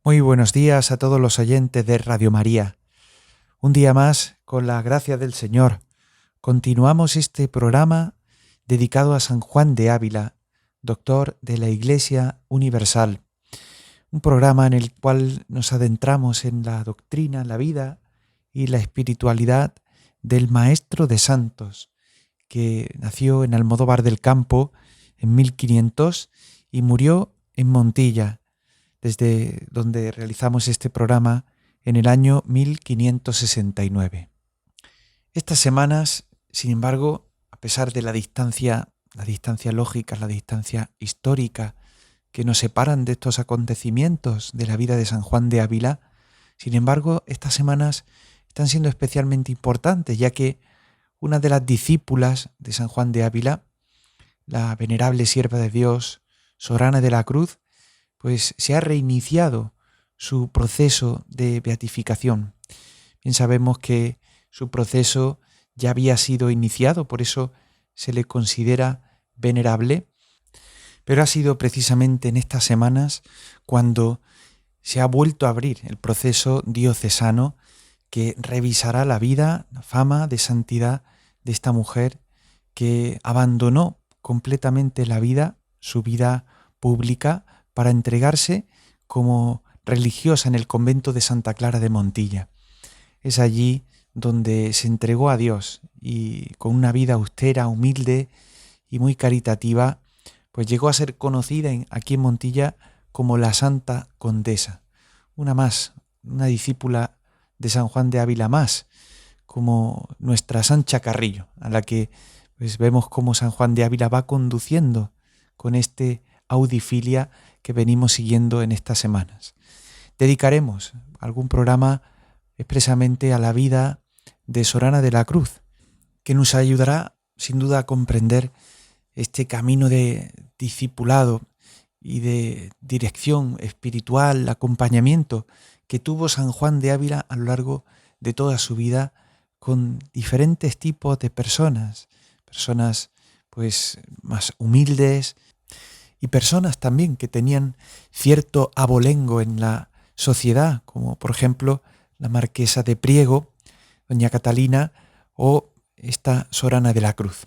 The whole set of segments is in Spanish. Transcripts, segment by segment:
Muy buenos días a todos los oyentes de Radio María. Un día más, con la gracia del Señor, continuamos este programa dedicado a San Juan de Ávila, doctor de la Iglesia Universal. Un programa en el cual nos adentramos en la doctrina, la vida y la espiritualidad del Maestro de Santos, que nació en Almodóvar del Campo en 1500 y murió en Montilla, desde donde realizamos este programa en el año 1569. Estas semanas, sin embargo, a pesar de la distancia lógica, la distancia histórica que nos separan de estos acontecimientos de la vida de San Juan de Ávila, sin embargo, estas semanas están siendo especialmente importantes, ya que una de las discípulas de San Juan de Ávila, la venerable sierva de Dios, Sorana de la Cruz, pues se ha reiniciado su proceso de beatificación. Bien sabemos que su proceso ya había sido iniciado, por eso se le considera venerable, pero ha sido precisamente en estas semanas cuando se ha vuelto a abrir el proceso diocesano que revisará la vida, la fama de santidad de esta mujer que abandonó completamente la vida, su vida pública, para entregarse como religiosa en el convento de Santa Clara de Montilla. Es allí donde se entregó a Dios y con una vida austera, humilde y muy caritativa, pues llegó a ser conocida aquí en Montilla como la Santa Condesa. Una más, una discípula de San Juan de Ávila más, como nuestra Sancha Carrillo, a la que pues vemos cómo San Juan de Ávila va conduciendo con este audifilia que venimos siguiendo en estas semanas. Dedicaremos algún programa expresamente a la vida de Sorana de la Cruz, que nos ayudará sin duda a comprender este camino de discipulado y de dirección espiritual, acompañamiento que tuvo San Juan de Ávila a lo largo de toda su vida con diferentes tipos de personas pues más humildes, y personas también que tenían cierto abolengo en la sociedad, como por ejemplo la marquesa de Priego, doña Catalina, o esta Sorana de la Cruz.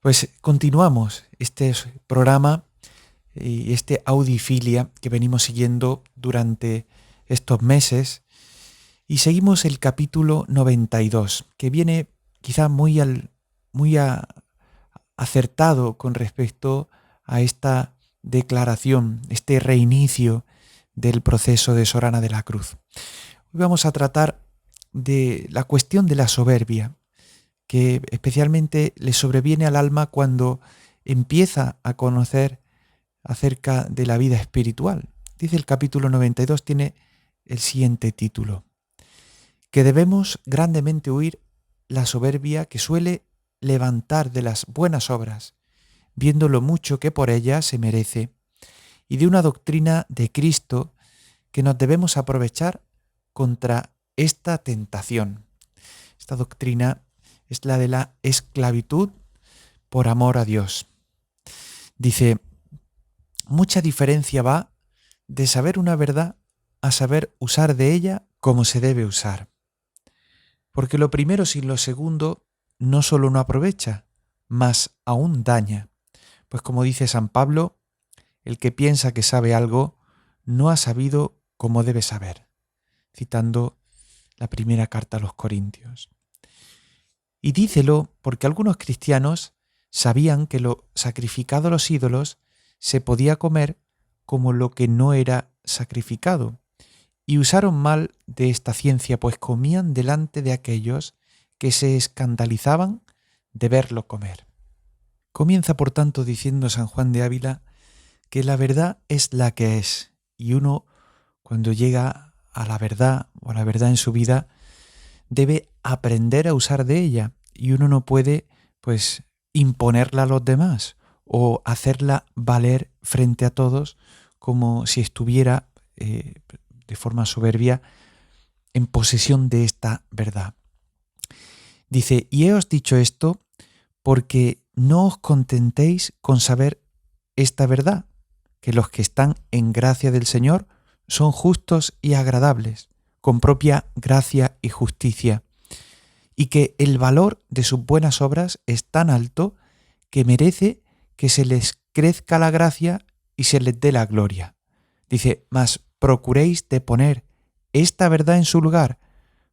Pues continuamos este programa y este audifilia que venimos siguiendo durante estos meses y seguimos el capítulo 92, que viene quizá muy acertado con respecto a esta declaración, este reinicio del proceso de Sorana de la Cruz. Hoy vamos a tratar de la cuestión de la soberbia, que especialmente le sobreviene al alma cuando empieza a conocer acerca de la vida espiritual. Dice el capítulo 92, tiene el siguiente título: que debemos grandemente huir la soberbia que suele levantar de las buenas obras, viendo lo mucho que por ella se merece, y de una doctrina de Cristo que nos debemos aprovechar contra esta tentación. Esta doctrina es la de la esclavitud por amor a Dios. Dice, mucha diferencia va de saber una verdad a saber usar de ella como se debe usar. Porque lo primero sin lo segundo no solo no aprovecha, mas aún daña. Pues como dice San Pablo, el que piensa que sabe algo no ha sabido como debe saber, citando la primera carta a los Corintios. Y dícelo porque algunos cristianos sabían que lo sacrificado a los ídolos se podía comer como lo que no era sacrificado, y usaron mal de esta ciencia, pues comían delante de aquellos que se escandalizaban de verlo comer. Comienza, por tanto, diciendo San Juan de Ávila que la verdad es la que es, y uno, cuando llega a la verdad o a la verdad en su vida, debe aprender a usar de ella, y uno no puede, pues, imponerla a los demás o hacerla valer frente a todos como si estuviera de forma soberbia en posesión de esta verdad. Dice, y he os dicho esto porque no os contentéis con saber esta verdad, que los que están en gracia del Señor son justos y agradables, con propia gracia y justicia, y que el valor de sus buenas obras es tan alto que merece que se les crezca la gracia y se les dé la gloria. Dice, mas procuréis de poner esta verdad en su lugar,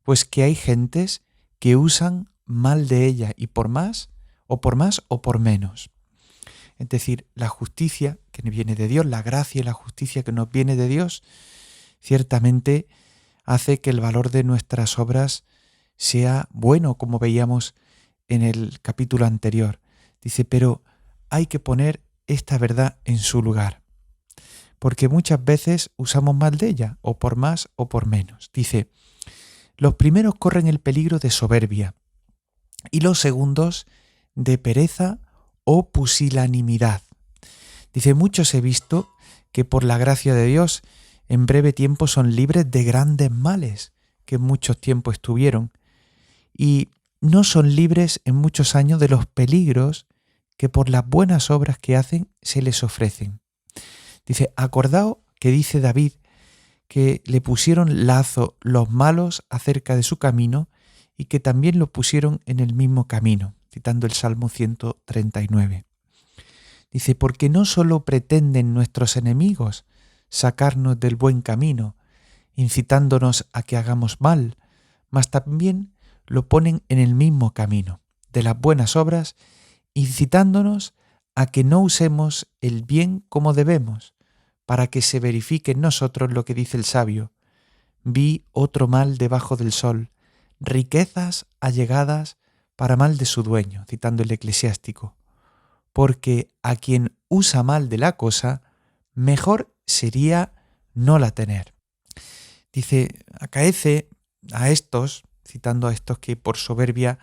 pues que hay gentes que usan mal de ella y por más o por menos. Es decir, la justicia que viene de Dios, la gracia y la justicia que nos viene de Dios, ciertamente hace que el valor de nuestras obras sea bueno, como veíamos en el capítulo anterior. Dice, pero hay que poner esta verdad en su lugar, porque muchas veces usamos mal de ella, o por más o por menos. Dice, los primeros corren el peligro de soberbia y los segundos de pereza o pusilanimidad. Dice, muchos he visto que por la gracia de Dios en breve tiempo son libres de grandes males que en muchos tiempos estuvieron, y no son libres en muchos años de los peligros que por las buenas obras que hacen se les ofrecen. Dice, acordaos que dice David que le pusieron lazo los malos acerca de su camino y que también lo pusieron en el mismo camino, citando el Salmo 139. Dice, porque no solo pretenden nuestros enemigos sacarnos del buen camino, incitándonos a que hagamos mal, mas también lo ponen en el mismo camino de las buenas obras, incitándonos a que no usemos el bien como debemos, para que se verifique en nosotros lo que dice el sabio. Vi otro mal debajo del sol, riquezas allegadas para mal de su dueño, citando el Eclesiástico. Porque a quien usa mal de la cosa, mejor sería no la tener. Dice, acaece a estos, citando a estos que por soberbia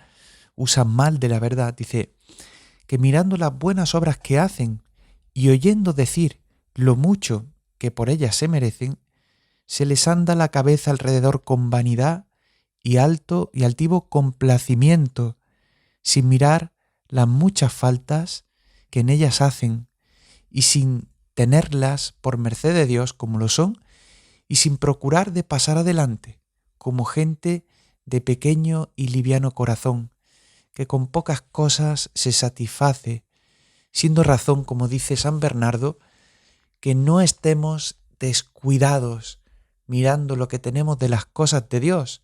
usan mal de la verdad, dice, que mirando las buenas obras que hacen y oyendo decir lo mucho que por ellas se merecen, se les anda la cabeza alrededor con vanidad y alto y altivo complacimiento, sin mirar las muchas faltas que en ellas hacen y sin tenerlas por merced de Dios como lo son, y sin procurar de pasar adelante como gente de pequeño y liviano corazón, que con pocas cosas se satisface, siendo razón, como dice San Bernardo, que no estemos descuidados mirando lo que tenemos de las cosas de Dios,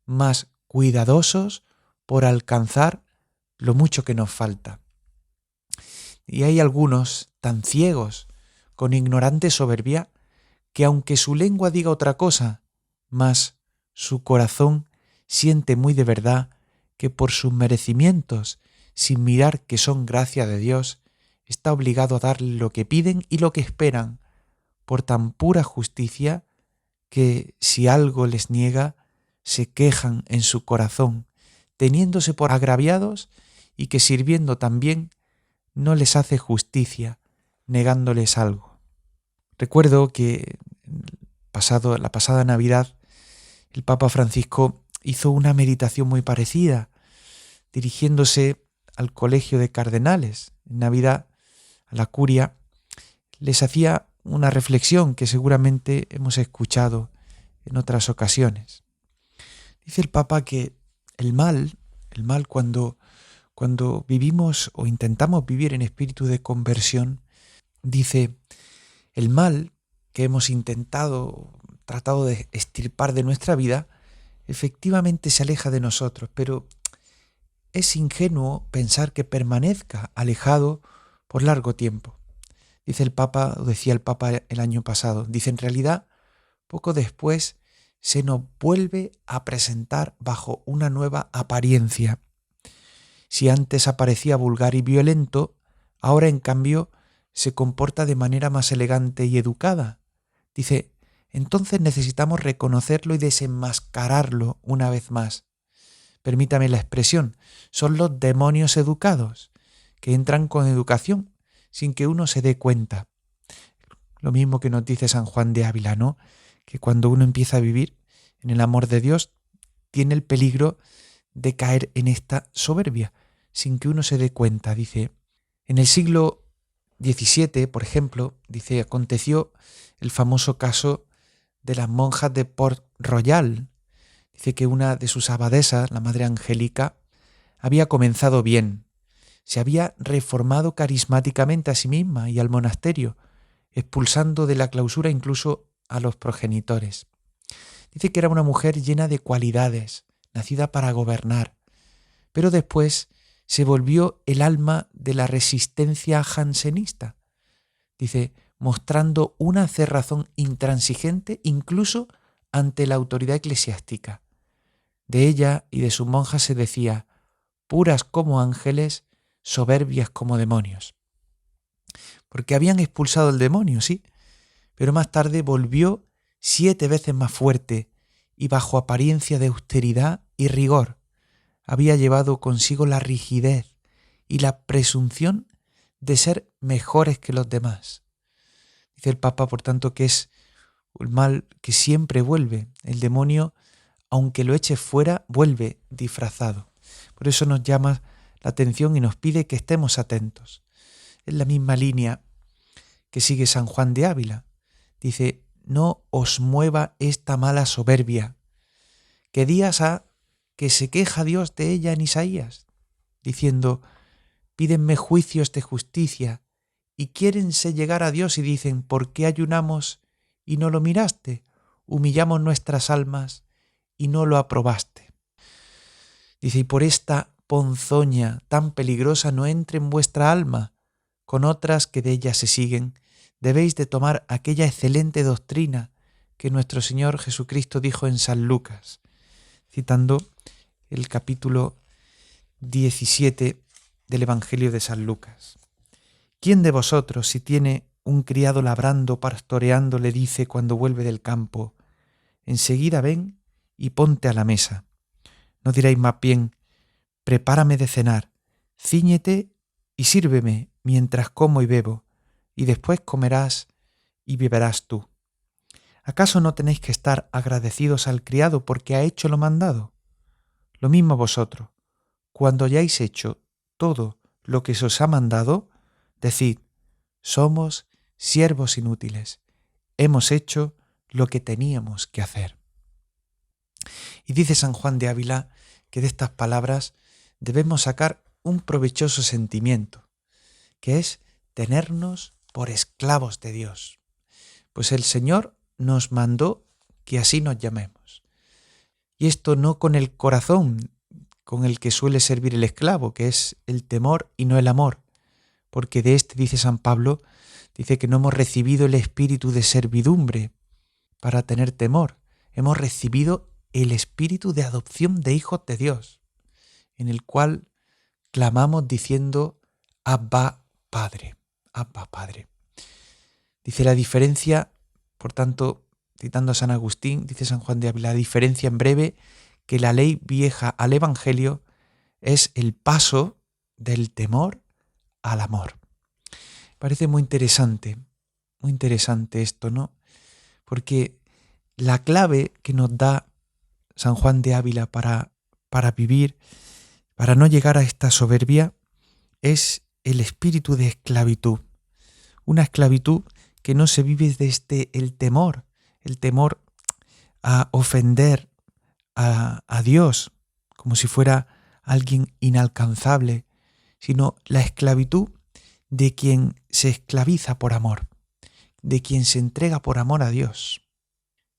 mas cuidadosos por alcanzar lo mucho que nos falta. Y hay algunos tan ciegos, con ignorante soberbia, que aunque su lengua diga otra cosa, mas su corazón siente muy de verdad que por sus merecimientos, sin mirar que son gracia de Dios, está obligado a darle lo que piden y lo que esperan, por tan pura justicia que si algo les niega, se quejan en su corazón, teniéndose por agraviados, y que sirviendo también no les hace justicia, negándoles algo. Recuerdo que la pasada Navidad el Papa Francisco hizo una meditación muy parecida, dirigiéndose al colegio de cardenales. En Navidad, a la curia, les hacía una reflexión que seguramente hemos escuchado en otras ocasiones. Dice el Papa que el mal cuando vivimos o intentamos vivir en espíritu de conversión, dice, el mal que hemos tratado de extirpar de nuestra vida, efectivamente se aleja de nosotros, pero es ingenuo pensar que permanezca alejado por largo tiempo. Dice el Papa, o decía el Papa el año pasado, dice, en realidad, poco después se nos vuelve a presentar bajo una nueva apariencia. Si antes aparecía vulgar y violento, ahora en cambio se comporta de manera más elegante y educada. Dice, entonces necesitamos reconocerlo y desenmascararlo una vez más. Permítame la expresión, son los demonios educados, que entran con educación sin que uno se dé cuenta. Lo mismo que nos dice San Juan de Ávila, ¿no? Que cuando uno empieza a vivir en el amor de Dios, tiene el peligro de caer en esta soberbia, sin que uno se dé cuenta. Dice, en el siglo XVII, por ejemplo, dice, aconteció el famoso caso de las monjas de Port Royal. Dice que una de sus abadesas, la Madre Angélica, había comenzado bien. Se había reformado carismáticamente a sí misma y al monasterio, expulsando de la clausura incluso a los progenitores. Dice que era una mujer llena de cualidades, nacida para gobernar, pero después se volvió el alma de la resistencia jansenista. Dice, mostrando una cerrazón intransigente incluso ante la autoridad eclesiástica. De ella y de sus monjas se decía, puras como ángeles, soberbias como demonios. Porque habían expulsado el demonio, sí, pero más tarde volvió 7 veces más fuerte y bajo apariencia de austeridad y rigor. Había llevado consigo la rigidez y la presunción de ser mejores que los demás. Dice el Papa, por tanto, que es el mal que siempre vuelve. El demonio, aunque lo eche fuera, vuelve disfrazado. Por eso nos llama la atención y nos pide que estemos atentos. Es la misma línea que sigue San Juan de Ávila. Dice, no os mueva esta mala soberbia, que días ha que se queja Dios de ella en Isaías, diciendo, pídenme juicios de justicia, y quiérense llegar a Dios y dicen, ¿por qué ayunamos y no lo miraste? Humillamos nuestras almas y no lo aprobaste. Dice, y por esta ponzoña tan peligrosa no entre en vuestra alma, con otras que de ella se siguen, debéis de tomar aquella excelente doctrina que nuestro Señor Jesucristo dijo en San Lucas, citando el capítulo 17 del Evangelio de San Lucas. ¿Quién de vosotros, si tiene un criado labrando, pastoreando, le dice cuando vuelve del campo, enseguida ven y ponte a la mesa? ¿No diréis más bien, prepárame de cenar, cíñete y sírveme mientras como y bebo, y después comerás y beberás tú? ¿Acaso no tenéis que estar agradecidos al criado porque ha hecho lo mandado? Lo mismo vosotros, cuando hayáis hecho todo lo que se os ha mandado, decid, somos siervos inútiles, hemos hecho lo que teníamos que hacer. Y dice San Juan de Ávila que de estas palabras debemos sacar un provechoso sentimiento, que es tenernos por esclavos de Dios. Pues el Señor nos mandó que así nos llamemos. Y esto no con el corazón con el que suele servir el esclavo, que es el temor y no el amor, porque de este, dice San Pablo, dice que no hemos recibido el espíritu de servidumbre para tener temor, hemos recibido el espíritu de adopción de hijos de Dios, en el cual clamamos diciendo, Abba Padre, Abba Padre. Dice la diferencia, por tanto, citando a San Agustín, dice San Juan de Ávila, la diferencia en breve, que la ley vieja al Evangelio es el paso del temor al amor. Parece muy interesante esto, ¿no? Porque la clave que nos da San Juan de Ávila para vivir, para no llegar a esta soberbia, es el espíritu de esclavitud. Una esclavitud que no se vive desde el temor a ofender a Dios, como si fuera alguien inalcanzable, sino la esclavitud de quien se esclaviza por amor, de quien se entrega por amor a Dios.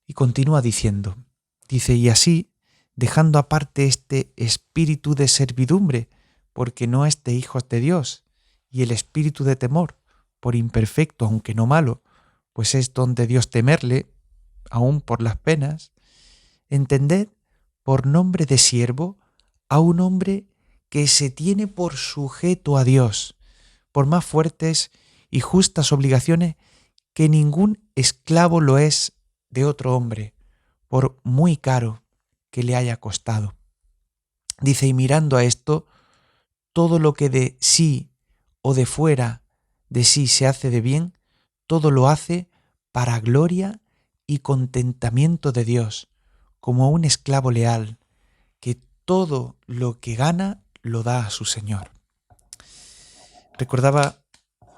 Y continúa diciendo, dice, y así, dejando aparte este espíritu de servidumbre, porque no es de hijos de Dios, y el espíritu de temor, por imperfecto, aunque no malo, pues es don de Dios temerle, aun por las penas, entended por nombre de siervo a un hombre que se tiene por sujeto a Dios, por más fuertes y justas obligaciones que ningún esclavo lo es de otro hombre, por muy caro que le haya costado. Dice, y mirando a esto, todo lo que de sí o de fuera de sí se hace de bien, todo lo hace para gloria y contentamiento de Dios, como un esclavo leal, que todo lo que gana lo da a su Señor. Recordaba,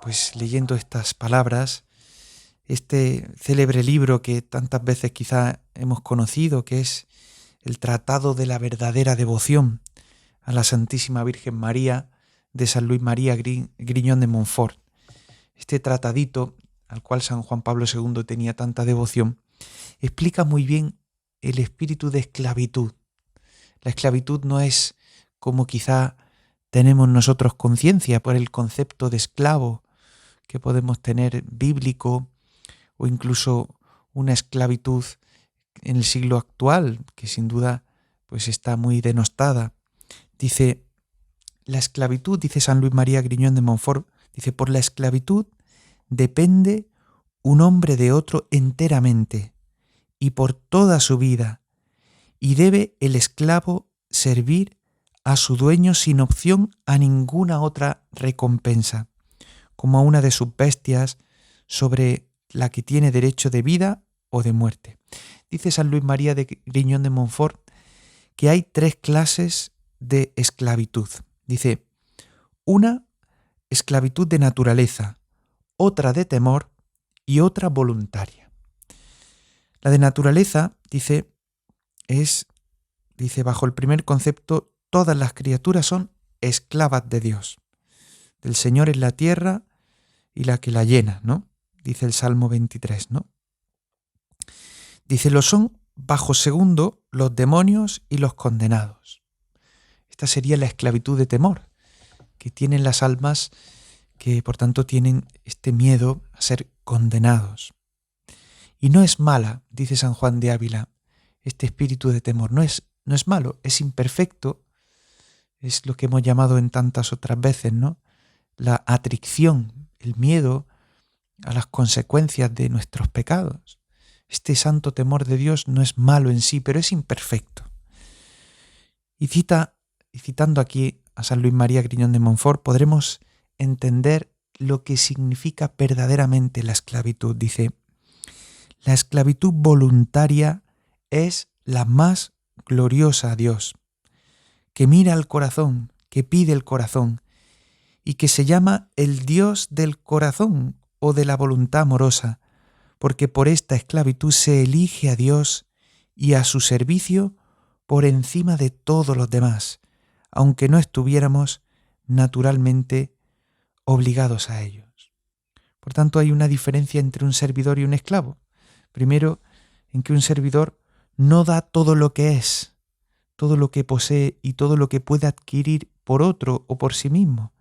pues leyendo estas palabras, este célebre libro que tantas veces quizá hemos conocido, que es el Tratado de la verdadera devoción a la Santísima Virgen María de San Luis María Griñón de Montfort. Este tratadito, al cual San Juan Pablo II tenía tanta devoción, explica muy bien el espíritu de esclavitud. La esclavitud no es como quizá tenemos nosotros conciencia por el concepto de esclavo que podemos tener bíblico, o incluso una esclavitud en el siglo actual, que sin duda pues está muy denostada. Dice, la esclavitud, dice San Luis María Griñón de Montfort, dice, por la esclavitud depende un hombre de otro enteramente y por toda su vida, y debe el esclavo servir a su dueño sin opción a ninguna otra recompensa, como a una de sus bestias sobre la que tiene derecho de vida o de muerte. Dice San Luis María de Griñón de Montfort que hay 3 clases de esclavitud. Dice, una, esclavitud de naturaleza, otra de temor y otra voluntaria. La de naturaleza, dice, bajo el primer concepto, todas las criaturas son esclavas de Dios. Del Señor es la tierra y la que la llena, ¿no? Dice el Salmo 23, ¿no? Dice, lo son bajo segundo los demonios y los condenados. Esta sería la esclavitud de temor que tienen las almas que por tanto tienen este miedo a ser condenados. Y no es mala, dice San Juan de Ávila, este espíritu de temor. No es malo, es imperfecto, es lo que hemos llamado en tantas otras veces, ¿no? La atricción, el miedo a las consecuencias de nuestros pecados. Este santo temor de Dios no es malo en sí, pero es imperfecto. Y citando aquí a San Luis María Griñón de Montfort, podremos entender lo que significa verdaderamente la esclavitud. Dice, la esclavitud voluntaria es la más gloriosa a Dios, que mira al corazón, que pide el corazón, y que se llama el Dios del corazón o de la voluntad amorosa, porque por esta esclavitud se elige a Dios y a su servicio por encima de todos los demás, aunque no estuviéramos naturalmente obligados a ellos. Por tanto, hay una diferencia entre un servidor y un esclavo. Primero, en que un servidor no da todo lo que es, todo lo que posee y todo lo que puede adquirir por otro o por sí mismo,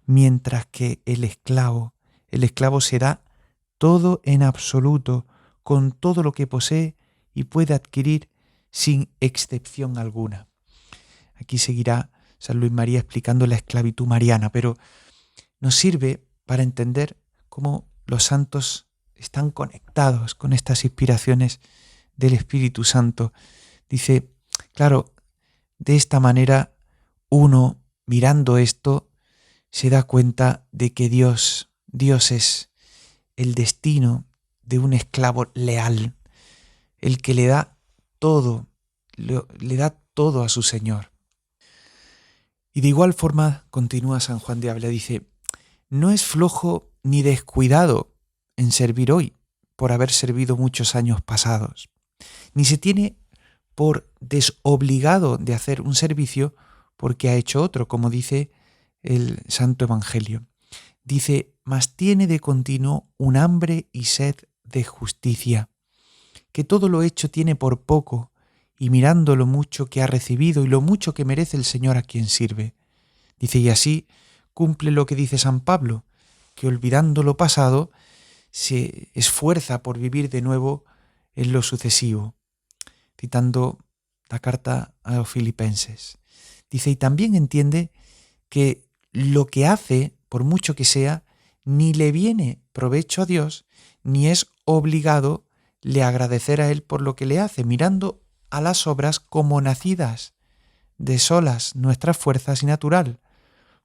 mientras que el esclavo se da todo en absoluto, con todo lo que posee y puede adquirir sin excepción alguna. Aquí seguirá San Luis María explicando la esclavitud mariana, pero nos sirve para entender cómo los santos están conectados con estas inspiraciones del Espíritu Santo. Dice, claro, de esta manera uno, mirando esto, se da cuenta de que Dios es el destino de un esclavo leal, el que le da todo a su Señor. Y de igual forma, continúa San Juan de Ávila, dice, no es flojo ni descuidado en servir hoy, por haber servido muchos años pasados, ni se tiene por desobligado de hacer un servicio porque ha hecho otro, como dice el Santo Evangelio. Dice, mas tiene de continuo un hambre y sed de justicia, que todo lo hecho tiene por poco, y mirando lo mucho que ha recibido y lo mucho que merece el Señor a quien sirve. Dice, y así cumple lo que dice San Pablo, que olvidando lo pasado, se esfuerza por vivir de nuevo en lo sucesivo, citando la carta a los Filipenses. Dice, y también entiende que lo que hace, por mucho que sea, ni le viene provecho a Dios, ni es obligado le agradecer a Él por lo que le hace, mirando a las obras como nacidas de solas nuestras fuerzas y natural,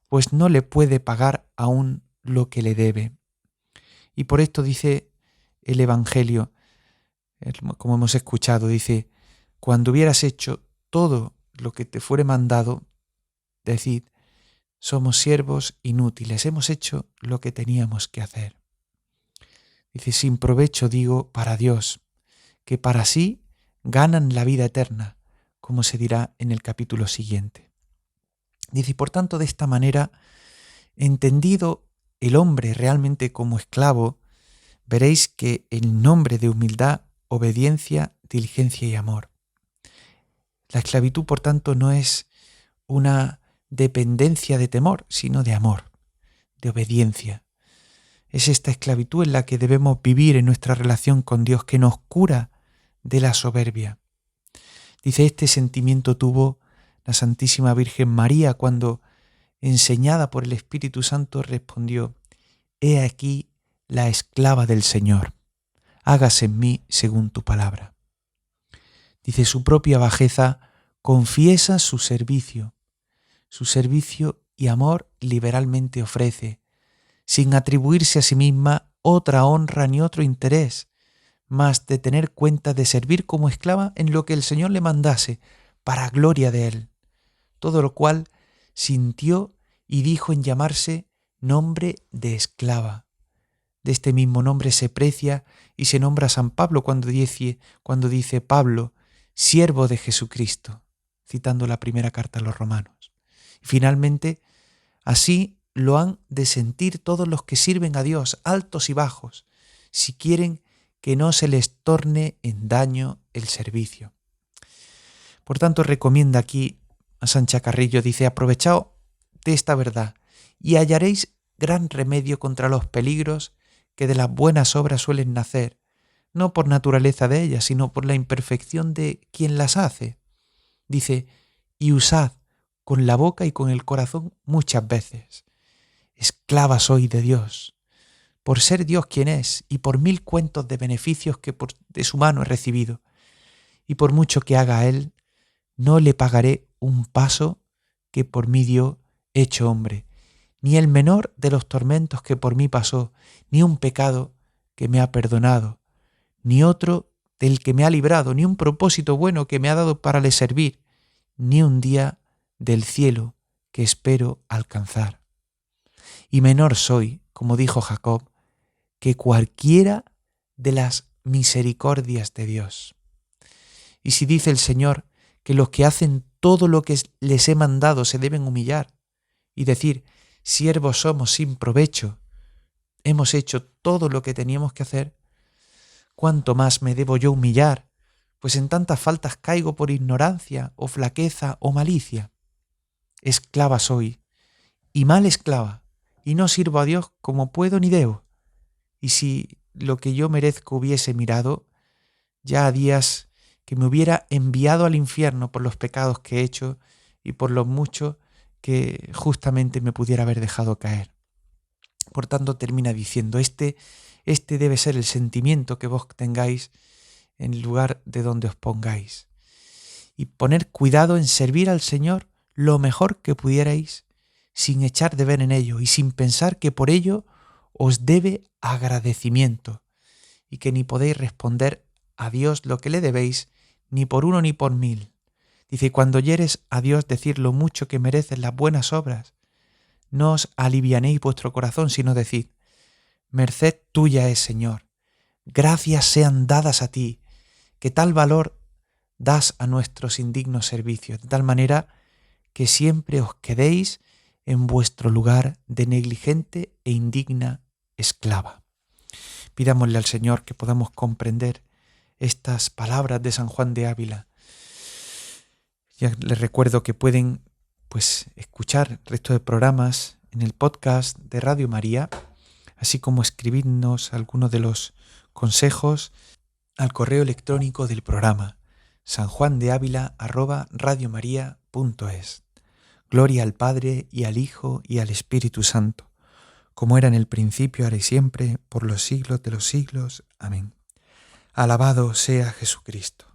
pues no le puede pagar aún lo que le debe. Y por esto dice el Evangelio, como hemos escuchado, dice, cuando hubieras hecho todo lo que te fuere mandado, decid, somos siervos inútiles, hemos hecho lo que teníamos que hacer. Dice, sin provecho digo para Dios, que para sí ganan la vida eterna, como se dirá en el capítulo siguiente. Dice, y por tanto, de esta manera, entendido el hombre realmente como esclavo, veréis que en nombre de humildad, obediencia, diligencia y amor. La esclavitud, por tanto, no es una dependencia de temor, sino de amor, de obediencia. Es esta esclavitud en la que debemos vivir en nuestra relación con Dios, que nos cura de la soberbia. Dice, este sentimiento tuvo la Santísima Virgen María cuando, enseñada por el Espíritu Santo, respondió, «He aquí la esclava del Señor, hágase en mí según tu palabra». Dice, su propia bajeza confiesa su servicio y amor liberalmente ofrece, sin atribuirse a sí misma otra honra ni otro interés, más de tener cuenta de servir como esclava en lo que el Señor le mandase, para gloria de Él. Todo lo cual sintió y dijo en llamarse nombre de esclava. De este mismo nombre se precia y se nombra a San Pablo cuando dice Pablo, siervo de Jesucristo, citando la primera carta a los romanos. Y finalmente, así lo han de sentir todos los que sirven a Dios, altos y bajos, si quieren que no se les torne en daño el servicio. Por tanto, recomienda aquí a Sancha Carrillo, dice, aprovechaos de esta verdad y hallaréis gran remedio contra los peligros que de las buenas obras suelen nacer, no por naturaleza de ellas, sino por la imperfección de quien las hace. Dice, y usad con la boca y con el corazón muchas veces. Esclava soy de Dios, por ser Dios quien es y por 1000 cuentos de beneficios que de su mano he recibido. Y por mucho que haga Él, no le pagaré un paso que por mí dio hecho hombre, ni el menor de los tormentos que por mí pasó, ni un pecado que me ha perdonado, ni otro del que me ha librado, ni un propósito bueno que me ha dado para le servir, ni un día del cielo que espero alcanzar. Y menor soy, como dijo Jacob, que cualquiera de las misericordias de Dios. Y si dice el Señor que los que hacen todo lo que les he mandado se deben humillar y decir, siervos somos sin provecho, hemos hecho todo lo que teníamos que hacer, ¿cuánto más me debo yo humillar? Pues en tantas faltas caigo por ignorancia o flaqueza o malicia. Esclava soy, y mal esclava, y no sirvo a Dios como puedo ni debo. Y si lo que yo merezco hubiese mirado, ya a días que me hubiera enviado al infierno por los pecados que he hecho y por los muchos que justamente me pudiera haber dejado caer. Por tanto, termina diciendo, este debe ser el sentimiento que vos tengáis en el lugar de donde os pongáis. Y poner cuidado en servir al Señor lo mejor que pudierais, sin echar de ver en ello y sin pensar que por ello os debe agradecimiento y que ni podéis responder a Dios lo que le debéis, ni por 1 ni por 1000. Dice, cuando oyeres a Dios decir lo mucho que merecen las buenas obras, no os alivianéis vuestro corazón, sino decid, merced tuya es, Señor, gracias sean dadas a ti, que tal valor das a nuestros indignos servicios, de tal manera que siempre os quedéis en vuestro lugar de negligente e indigna esclava. Pidámosle al Señor que podamos comprender estas palabras de San Juan de Ávila. Ya les recuerdo que pueden escuchar el resto de programas en el podcast de Radio María, así como escribirnos algunos de los consejos al correo electrónico del programa sanjuandeavila@radiomaria.es. Gloria al Padre y al Hijo y al Espíritu Santo, como era en el principio, ahora y siempre, por los siglos de los siglos. Amén. Alabado sea Jesucristo.